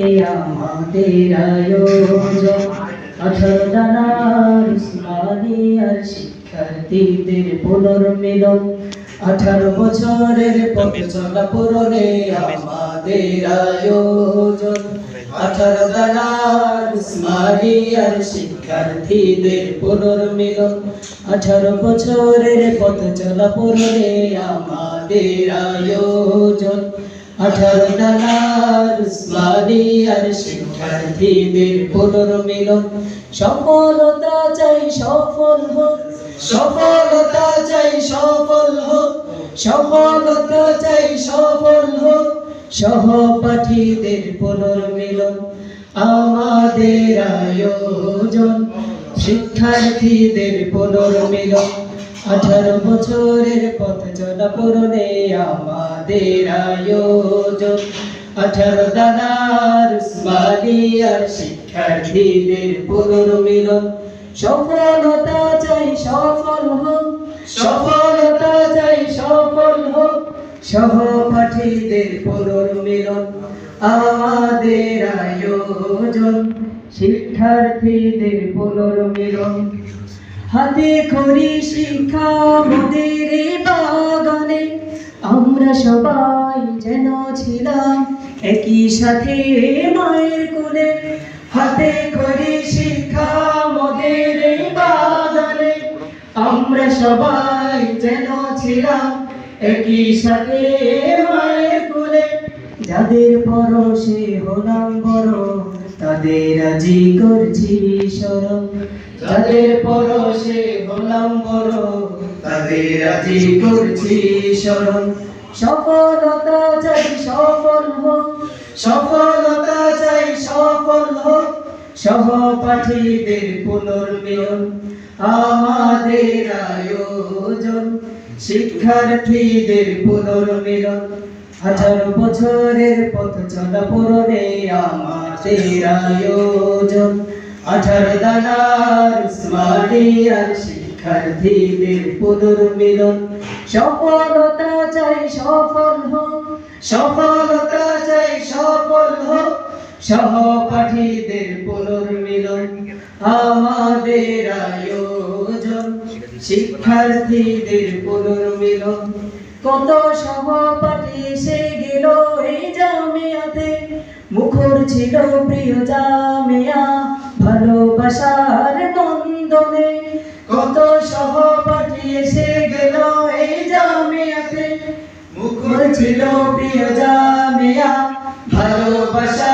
আমাদের আয়োজন 18 জানার উসমানিয়ার শিক্ষার্থীদের পুনর্মিলন 18 বছরের পথ চলা পূরণে আমাদের আয়োজন 18 জানার উসমানিয়ার শিক্ষার্থীদের পুনর্মিলন 18 বছরের পথ চলা পূরণে আমাদের আয়োজন 18 জানার উসমানিয়ার শিক্ষার্থীদের পুনর্মিলন সফলতা চাই সফল হোক সফলতা চাই সফল হোক সফলতা চাই সফল হোক সহপাঠীদের পুনর্মিলন আমাদের আয়োজন শিক্ষার্থীদের পুনর্মিলন 18 বছরের পথ চলা পূরণে আমাদের আয়োজন 18 জানার উসমানিয়ার শিক্ষার্থীদের পুনর্মিলন সফলতা চাই সফল হোক সফলতা চাই সফল হোক সহপাঠীদের পুনর্মিলন আমাদের আয়োজন শিক্ষার্থীদের পুনর্মিলন হাতে খড়ি শিক্ষা মোদের বাগানে আমরা সবাই যেন ছিলাম একই সাথে মায়ের কোলে হাতে খড়ি শিক্ষা মোদের বাগানে আমরা সবাই যেন ছিলাম একই সাথে মায়ের কোলে যাদের পরশে হলাম বড় তাদের আজি করছি স্মরণ যাদের পরশে হলাম বড় তাদের আজি করছি স্মরণ সফলতা চাই সফল হোক সফলতা চাই সফল হোক সহপাঠীদের পুনর্মিলন আমাদের আয়োজন শিক্ষার্থীদের পুনর্মিলন 18 বছরের পথ চলা পূরণে আমাদের আয়োজন 18 জানার উসমানিয়ার শিক্ষার্থীদের পুনর্মিলন সফলতা চাই সফল হোক সফলতা চাই সফল হোক সহপাঠীদের পুনর্মিলন আমাদের আয়োজন শিক্ষার্থীদের পুনর্মিলন কত সহপাঠী এসে গেল এই জামিয়াতে মুখর ছিল প্রিয় জামিয়া ভালোবাসার বন্ধনে কত সহপাঠী এসে গেল এই জামিয়াতে মুখর ছিল প্রিয় জামিয়া ভালোবাসা